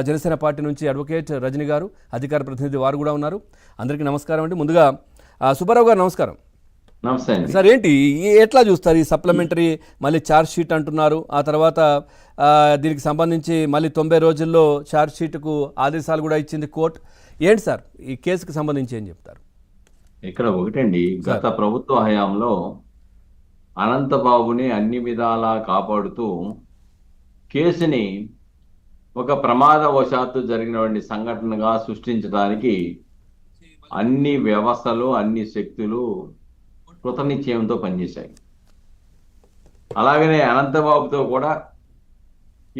Janasena party నుంచి advocate Rajani గారు, అధికార ప్రతినిధి వారు కూడా ఉన్నారు. అందరికీ నమస్కారం అండి. ముందుగా సుబ్బారావు గారు నమస్కారం. నమస్తే సార్, ఏంటి ఎట్లా చూస్తారు ఈ సప్లిమెంటరీ మళ్ళీ ఛార్జ్ షీట్ అంటున్నారు, ఆ తర్వాత దీనికి సంబంధించి మళ్ళీ 90 రోజుల్లో ఛార్జ్ షీట్కు ఆదేశాలు కూడా ఇచ్చింది కోర్టు. ఏంటి సార్ ఈ కేసుకు సంబంధించి ఏం చెప్తారు? ఇక్కడ ఒకటండి, గత ప్రభుత్వ హయాంలో అనంతబాబుని అన్ని విధాలా కాపాడుతూ కేసుని ఒక ప్రమాదవశాత్తు జరిగినటువంటి సంఘటనగా సృష్టించడానికి అన్ని వ్యవస్థలు, అన్ని శక్తులు కృతనిశ్చయంతో పనిచేశాయి. అలాగనే అనంతబాబుతో కూడా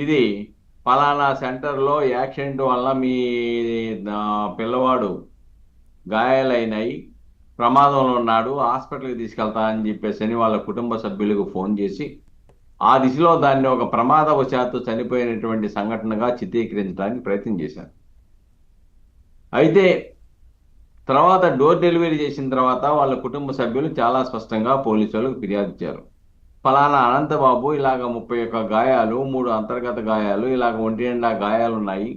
ఇది ఫలానా సెంటర్లో యాక్సిడెంట్ వల్ల మీ పిల్లవాడు గాయాలైనాయి, ప్రమాదంలో ఉన్నాడు, హాస్పిటల్కి తీసుకెళ్తా అని చెప్పేసి వాళ్ళ కుటుంబ సభ్యులకు ఫోన్ చేసి ఆ దిశలో దాన్ని ఒక ప్రమాదవశాత్తు చనిపోయినటువంటి సంఘటనగా చిత్రీకరించడానికి ప్రయత్నం చేశారు. అయితే తర్వాత డోర్ డెలివరీ చేసిన తర్వాత వాళ్ళ కుటుంబ సభ్యులు చాలా స్పష్టంగా పోలీసు వాళ్ళకు ఫిర్యాదు ఇచ్చారు. ఫలానా అనంతబాబు ఇలాగ 31 గాయాలు, 3 అంతర్గత గాయాలు, ఇలాగ ఒంటి నిండా గాయాలు ఉన్నాయి,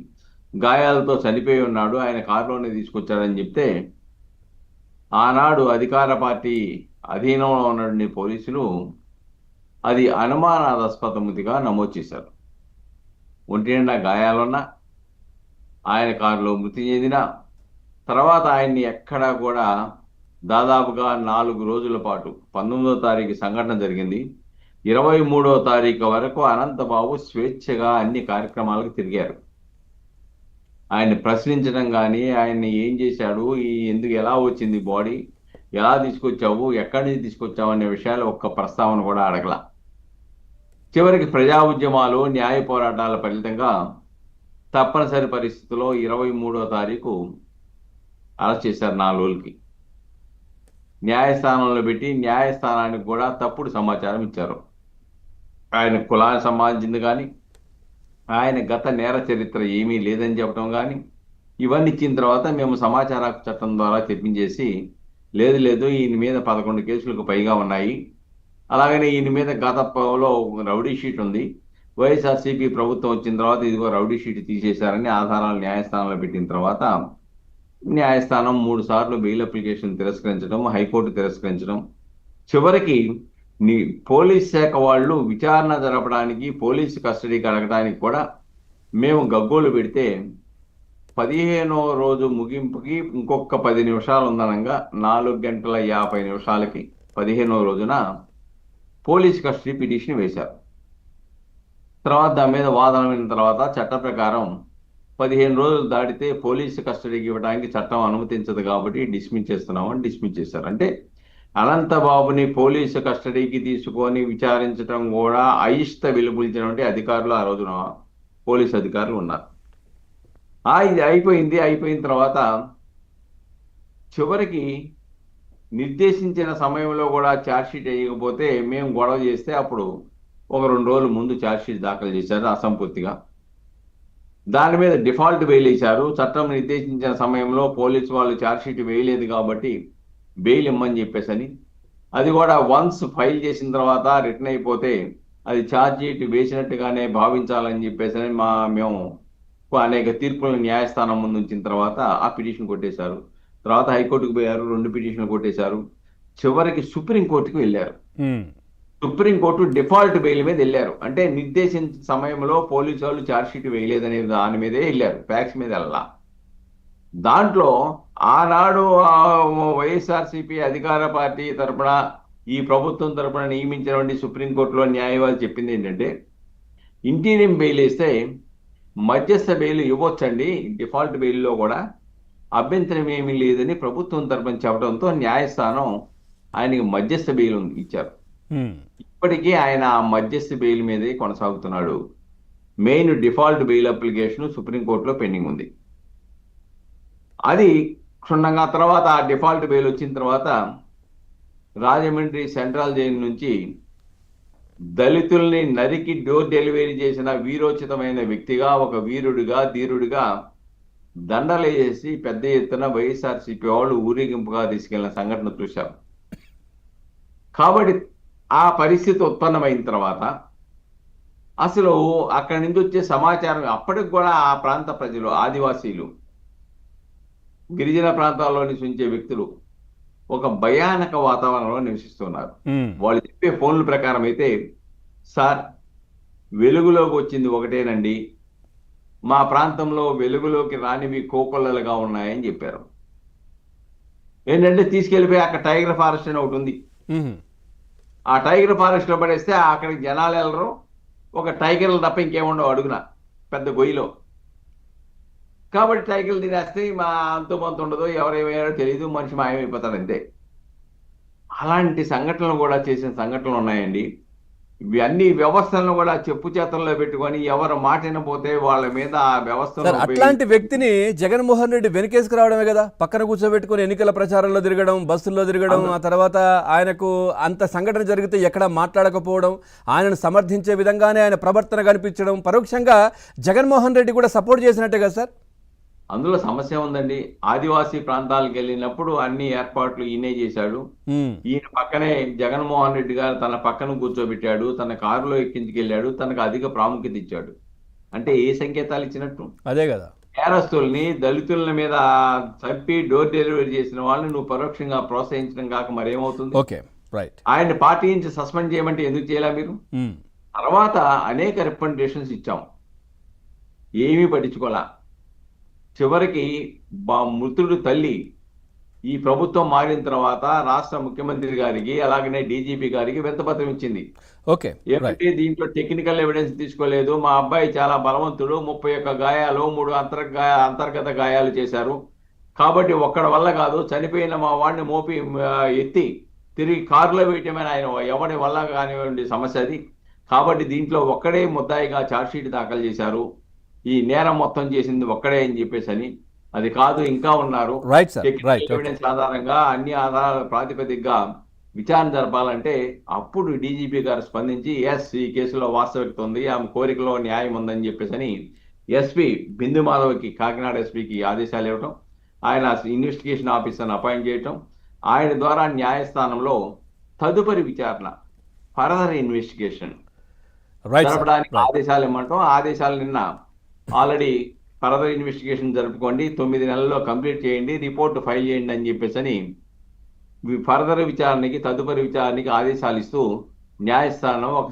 గాయాలతో చనిపోయి ఉన్నాడు, ఆయన కారులోనే తీసుకొచ్చాడని చెప్తే ఆనాడు అధికార పార్టీ అధీనంలో ఉన్నటువంటి పోలీసులు అది అనుమానాస్పదముగా నమోదు చేశారు. ఒంటి నిండా గాయాలున్నా, ఆయన కారులో మృతి చెందిన తర్వాత ఆయన్ని ఎక్కడా కూడా దాదాపుగా 4 రోజుల పాటు 19వ తారీఖు సంఘటన జరిగింది, 23వ తారీఖు వరకు అనంతబాబు స్వేచ్ఛగా అన్ని కార్యక్రమాలకు తిరిగారు. ఆయన్ని ప్రశ్నించడం కానీ, ఆయన్ని ఏం చేశాడు, ఎందుకు ఎలా వచ్చింది బాడీ, ఎలా తీసుకొచ్చావు, ఎక్కడి నుంచి తీసుకొచ్చావు అనే విషయాలు ఒక్క ప్రస్తావన కూడా అడగల. చివరికి ప్రజా ఉద్యమాలు, న్యాయ పోరాటాల ఫలితంగా తప్పనిసరి పరిస్థితుల్లో 23వ తారీఖు అరెస్ట్ చేశారు 4 రోజులకి. న్యాయస్థానంలో పెట్టి న్యాయస్థానానికి కూడా తప్పుడు సమాచారం ఇచ్చారు. ఆయన కులానికి సంబంధించింది కానీ, ఆయన గత నేర చరిత్ర ఏమీ లేదని చెప్పడం కానీ, ఇవన్నీ ఇచ్చిన తర్వాత మేము సమాచార హక్కు చట్టం ద్వారా తెప్పించేసి లేదు ఈయన మీద 11 కేసులకు పైగా ఉన్నాయి, అలాగనే ఈయన మీద గతంలో రౌడీ షీట్ ఉంది, వైఎస్ఆర్సీపీ ప్రభుత్వం వచ్చిన తర్వాత ఇదిగో రౌడీ షీట్ తీసేశారని ఆధారాలు న్యాయస్థానంలో పెట్టిన తర్వాత న్యాయస్థానం 3 సార్లు బెయిల్ అప్లికేషన్ తిరస్కరించడం, హైకోర్టు తిరస్కరించడం, చివరికి పోలీస్ శాఖ వాళ్ళు విచారణ జరపడానికి పోలీసు కస్టడీకి అడగడానికి కూడా మేము గగ్గోలు పెడితే 15వ రోజు ముగింపుకి ఇంకొక 10 నిమిషాలు ఉందనగా 4:50 15వ రోజున పోలీస్ కస్టడీ పిటిషన్ వేశారు. తర్వాత దాని మీద వాదన విన్న తర్వాత చట్ట ప్రకారం 15 రోజులు దాటితే పోలీసు కస్టడీకి ఇవ్వడానికి చట్టం అనుమతించదు కాబట్టి డిస్మిస్ చేస్తున్నామని డిస్మిస్ చేశారు. అంటే అనంతబాబుని పోలీసు కస్టడీకి తీసుకొని విచారించడం కూడా అయిష్ట వెలుబుల్చినటువంటి అధికారులు ఆ రోజున పోలీసు అధికారులు ఉన్నారు. ఇది అయిపోయిన తర్వాత చివరికి నిర్దేశించిన సమయంలో కూడా ఛార్జ్షీట్ వేయకపోతే మేము గొడవ చేస్తే అప్పుడు ఒక 2 రోజుల ముందు ఛార్జ్షీట్ దాఖలు చేశారు అసంపూర్తిగా. దాని మీద డిఫాల్ట్ బెయిల్ ఇచ్చారు. చట్టం నిర్దేశించిన సమయంలో పోలీసు వాళ్ళు ఛార్జ్షీట్ వేయలేదు కాబట్టి బెయిల్ ఇమ్మని చెప్పేసని, అది కూడా వన్స్ ఫైల్ చేసిన తర్వాత రిటర్న్ అయిపోతే అది ఛార్జ్షీట్ వేసినట్టుగానే భావించాలని చెప్పేసని మేము అనేక తీర్పులను న్యాయస్థానం ముందు ఉంచిన తర్వాత ఆ పిటిషన్ కొట్టేశారు. తర్వాత హైకోర్టుకు పోయారు, 2 పిటిషన్లు కొట్టేశారు. చివరికి సుప్రీంకోర్టుకు వెళ్ళారు. సుప్రీంకోర్టు డిఫాల్ట్ బెయిల్ మీద వెళ్ళారు. అంటే నిర్దేశించిన సమయంలో పోలీసు వాళ్ళు ఛార్జ్షీట్ వేయలేదనే దాని మీదే వెళ్ళారు, ఫ్యాక్స్ మీద వెళ్ళా. దాంట్లో ఆనాడు వైఎస్ఆర్సీపీ అధికార పార్టీ తరపున, ఈ ప్రభుత్వం తరపున నియమించినటువంటి సుప్రీంకోర్టులో న్యాయవాది చెప్పింది ఏంటంటే, ఇంటీరియం బెయిల్ వేస్తే మధ్యస్థ బెయిల్ ఇవ్వచ్చండి, డిఫాల్ట్ బెయిల్లో కూడా అభ్యంతరం ఏమీ లేదని ప్రభుత్వం తరపున చెప్పడంతో న్యాయస్థానం ఆయనకి మధ్యస్థ బెయిల్ ఇచ్చారు. ఇప్పటికీ ఆయన ఆ మధ్యస్థ బెయిల్ మీదే కొనసాగుతున్నాడు. మెయిన్ డిఫాల్ట్ బెయిల్ అప్లికేషన్ సుప్రీంకోర్టులో పెండింగ్ ఉంది. అది క్షుణ్ణంగా తర్వాత ఆ డిఫాల్ట్ బెయిల్ వచ్చిన తర్వాత రాజమండ్రి సెంట్రల్ జైలు నుంచి దళితుల్ని నరికి డోర్ డెలివరీ చేసిన వీరోచితమైన వ్యక్తిగా, ఒక వీరుడిగా, ధీరుడిగా దండలేసి పెద్ద ఎత్తున వైఎస్ఆర్సీపీ వాళ్ళు ఊరేగింపుగా తీసుకెళ్లిన సంఘటన చూశాం. కాబట్టి ఆ పరిస్థితి ఉత్పన్నమైన తర్వాత అసలు అక్కడి నుంచి వచ్చే సమాచారం అప్పటికి కూడా ఆ ప్రాంత ప్రజలు, ఆదివాసీలు, గిరిజన ప్రాంతాల్లో నివసించే వ్యక్తులు ఒక భయానక వాతావరణంలో నివసిస్తున్నారు. ఉమ్, వాళ్ళు చెప్పే ఫోన్ల ప్రకారం అయితే, సార్ వెలుగులోకి వచ్చింది ఒకటేనండి, మా ప్రాంతంలో వెలుగులోకి రానివి కోకొల్లలుగా ఉన్నాయని చెప్పారు. ఏంటంటే తీసుకెళ్లిపోయి అక్కడ టైగర్ ఫారెస్ట్ అని ఒకటి ఉంది. ఉమ్. ఆ టైగర్ ఫారెస్ట్ లో పడేస్తే అక్కడికి జనాలు వెళ్ళరు, ఒక టైగర్లు తప్ప ఇంకేముండవు అడుగున పెద్ద గొయ్యిలో. కాబట్టి టైగర్లు తినేస్తే మా అంతు మంతు ఉండదు, ఎవరేమయ్యారో తెలియదు, మనిషి మాయమైపోతాడు అంతే. అలాంటి సంఘటనలు కూడా చేసిన సంఘటనలు ఉన్నాయండి. ఇవన్నీ వ్యవస్థలను కూడా చెప్పు చేతల్లో పెట్టుకొని ఎవరు మాట వినపోతే వాళ్ళ మీద ఆ వ్యవస్థను సార్ అట్లాంటి వ్యక్తిని జగన్మోహన్ రెడ్డి వెనకేసుకు రావడమే కదా, పక్కన కూర్చోబెట్టుకుని ఎన్నికల ప్రచారంలో తిరగడం, బస్సుల్లో తిరగడం, ఆ తర్వాత ఆయనకు అంత సంఘటన జరిగితే ఎక్కడ మాట్లాడకపోవడం, ఆయనను సమర్థించే విధంగానే ఆయన ప్రవర్తన కనిపించడం, పరోక్షంగా జగన్మోహన్ రెడ్డి కూడా సపోర్ట్ చేసినట్టే కదా సార్. అందులో సమస్య ఉందండి. ఆదివాసీ ప్రాంతాలకు వెళ్ళినప్పుడు అన్ని ఏర్పాట్లు ఈయనే చేశాడు. ఉమ్, ఈయన పక్కనే జగన్మోహన్ రెడ్డి గారు తన పక్కన కూర్చోబెట్టాడు, తన కారులో ఎక్కించుకెళ్ళాడు, తనకు అధిక ప్రాముఖ్యత ఇచ్చాడు. అంటే ఏ సంకేతాలు ఇచ్చినట్టు? అదే కదా. నేరస్తుల్ని, దళితుల మీద చంపి డోర్ డెలివరీ చేసిన వాళ్ళని నువ్వు పరోక్షంగా ప్రోత్సహించడం కాక మరేమవుతుంది? Okay, right. ఆయన పార్టీ నుంచి సస్పెండ్ చేయమంటే ఎందుకు చేయలే మీరు? ఉమ్, తర్వాత అనేక రికమెండేషన్స్ ఇచ్చాం, ఏమీ పట్టించుకోలే. చివరికి మృతుడు తల్లి ఈ ప్రభుత్వం మారిన తర్వాత రాష్ట్ర ముఖ్యమంత్రి గారికి అలాగనే డీజీపీ గారికి వింతపత్రం ఇచ్చింది. Okay, right. ఏమంటే దీంట్లో టెక్నికల్ ఎవిడెన్స్ తీసుకోలేదు, మా అబ్బాయి చాలా బలవంతుడు, 31 గాయాలు, 3 అంతర్గత గాయాలు చేశారు, కాబట్టి ఒక్కడి వల్ల కాదు, చనిపోయిన మా వాడిని మోపి ఎత్తి తిరిగి కారులో వేయటమని ఆయన ఎవరి వల్ల కానివ్వండి సమస్య అది. కాబట్టి దీంట్లో ఒక్కడే ముద్దాయిగా ఛార్జ్షీట్ దాఖలు చేశారు, ఈ నేరం మొత్తం చేసింది ఒక్కడే అని చెప్పేసి అని. అది కాదు, ఇంకా ఉన్నారు. Right sir, technical right. Evidence ఆధారంగా అన్ని ఆధారాల ప్రాతిపదికగా విచారణ జరపాలంటే అప్పుడు డీజీపీ గారు స్పందించి ఎస్ ఈ కేసులో వాస్తవికత ఉంది, ఆమె కోరికలో న్యాయం ఉందని చెప్పేసి ఎస్పీ బిందు మాధవ్కి, కాకినాడ ఎస్పీకి ఆదేశాలు ఇవ్వటం, ఆయన ఇన్వెస్టిగేషన్ ఆఫీసర్ని అపాయింట్ చేయటం, ఆయన ద్వారా న్యాయస్థానంలో తదుపరి విచారణ, ఫర్దర్ ఇన్వెస్టిగేషన్ రైట్ సార్, జరపడానికి రైట్. ఆదేశాలు ఇవ్వటం. ఆదేశాలు నిన్న ఆల్రెడీ ఫర్దర్ ఇన్వెస్టిగేషన్ జరుపుకోండి, 9 నెలల్లో కంప్లీట్ చేయండి, రిపోర్ట్ ఫైల్ చేయండి అని చెప్పేసి ఫర్దర్ విచారణకి, తదుపరి విచారణకి ఆదేశాలు ఇస్తూ న్యాయస్థానం ఒక